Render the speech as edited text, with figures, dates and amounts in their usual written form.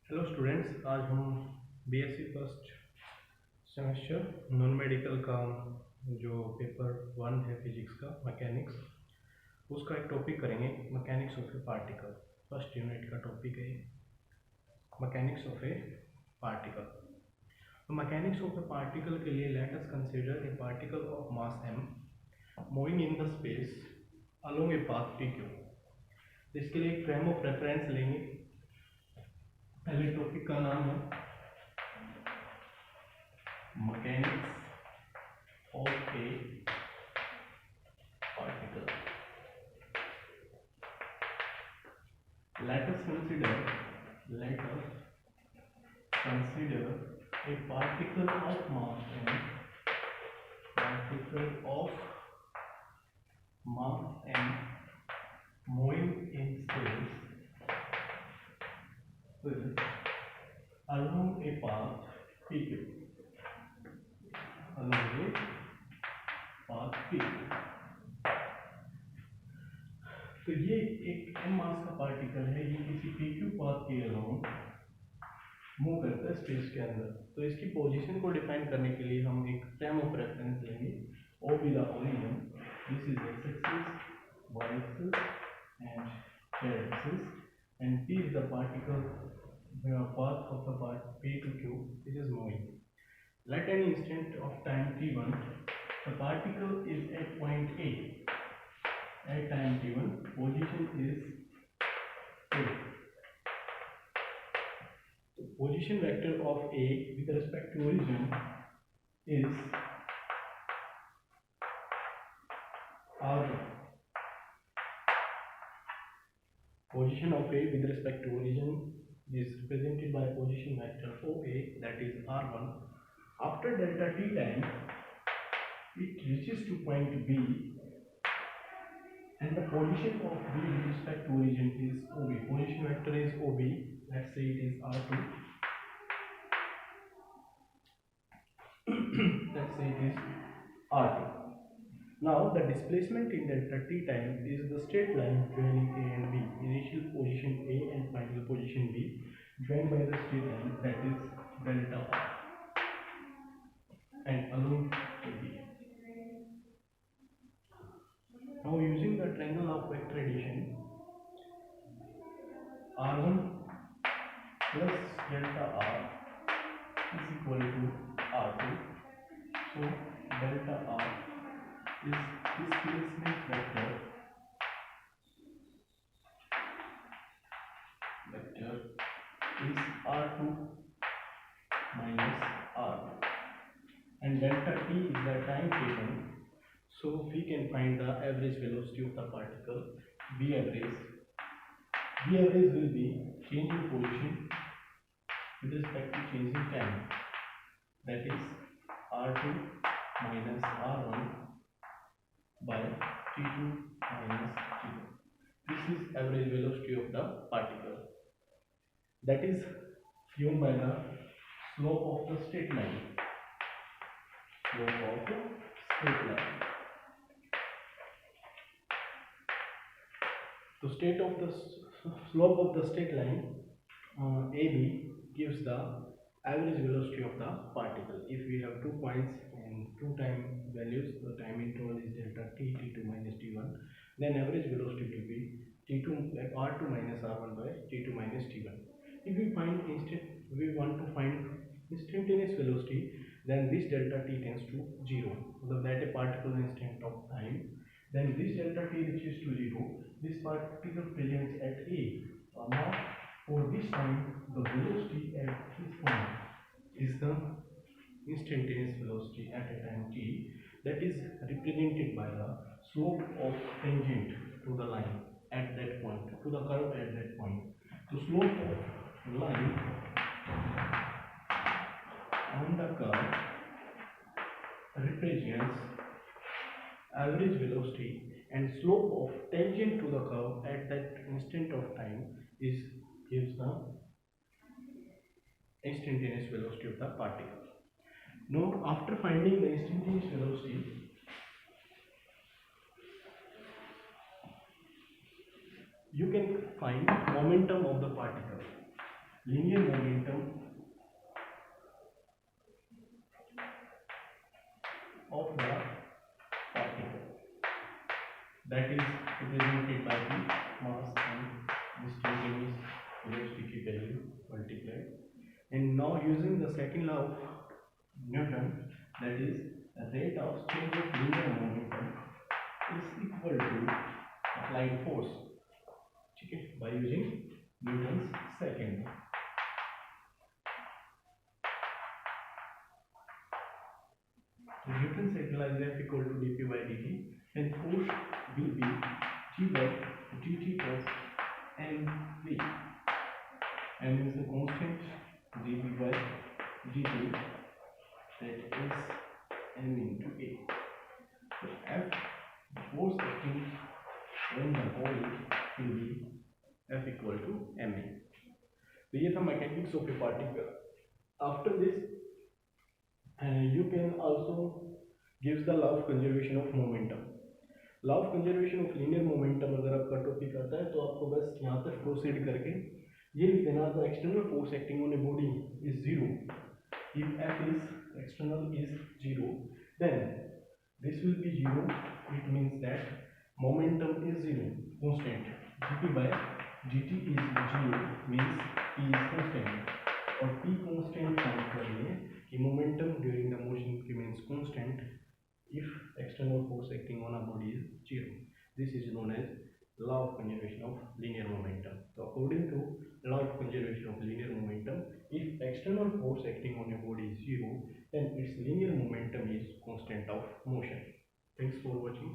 Hello students, आज हम BSc first semester non medical का जो पेपर 1 है फिजिक्स का मैकेनिक्स, उसका एक टॉपिक करेंगे। Mechanics of A particle first unit का टॉपिक है मैकेनिक्स ऑफ ए पार्टिकल। तो मैकेनिक्स ऑफ ए पार्टिकल के लिए let us consider a particle of mass m moving in the space along a path pq। इसके लिए एक frame of reference लेंगे। पहले टॉपिक का नाम है mechanics of a particle. Let us consider a particle of mass m, moving in space along a path pq. तो ये एक m मास का पार्टिकल है, ये किसी pq पाथ के अलोंग मूव करता है स्पेस के अंदर। तो इसकी पोजीशन को डिफाइन करने के लिए हम एक फ्रेम ऑफ रेफरेंस लेंगे। O be the origin, this is x axis, y axis and z axis, and p is the particle path of the part p to q which is moving. Let an instant of time t1, the particle is at point A. At time t1, position is A. The position vector of A with respect to origin is R1. Position of A with respect to origin is represented by position vector OA, that is R1. After delta t time, it reaches to point B, and the position of B with respect to origin is OB. Position vector is OB. Let's say it is R2. Let's say it is R2. Now the displacement in delta t time is the straight line joining A and B. Initial position A and final position B joined by the straight line, that is delta R, and along AB. Now using the triangle of vector addition, R1 plus delta R is equal to R2. So delta R is displacement vector is R2 minus R1, and delta t is the time taken. So we can find the average velocity of the particle, V average. V average will be change in position with respect to change in time, that is R2 minus R1 by T2 minus T1. This is average velocity of the particle, that is given by the slope of the straight line. So slope of the straight line AB gives the average velocity of the particle. If we have 2 points and 2 time values, the time interval is delta t, t2 minus t1, then average velocity will be t2 like r2 minus r1 by t2 minus t1. If we want to find instantaneous velocity, then this delta t tends to 0, so that a particle instant of time, then this delta t reaches to 0, this particle presents at A. Now for this time, the velocity at this point is the instantaneous velocity at a time t, that is represented by the slope of tangent to the line at that point, to the curve at that point. So slope of line on the curve represents average velocity, and slope of tangent to the curve at that instant of time gives the instantaneous velocity of the particle. Now after finding the instantaneous velocity, you can find momentum of the particle. linear momentum of the particle, that is represented by the mass and instantaneous velocity value multiplied. And now using the second law of Newton, that is the rate of change of linear momentum is equal to applied force. Okay, by using Newton's second law. Newton's second law is F equal to dp by dt, and force will be G by dt plus mv. M is the constant, dp by dt, that is m into a. So F, force acting on the body, will be F equal to ma. तो ये था mechanics of A particle. After this, you can also gives the law of conservation of momentum. Law of conservation of linear momentum अगर आपका topic आता है तो आपको बस यहाँ तक प्रोसीड करके ये लिख देना, the external force acting on a body is zero if F is external is zero, then this will be zero. It means that momentum is zero, constant. dp by dt is zero means p is constant, और p constant find करिए कि momentum during the motion remains constant if external force acting on a body is zero. This is known as law of conservation of linear momentum. So according to law of conservation of linear momentum, if external force acting on a body is zero, then its linear momentum is constant of motion. Thanks for watching.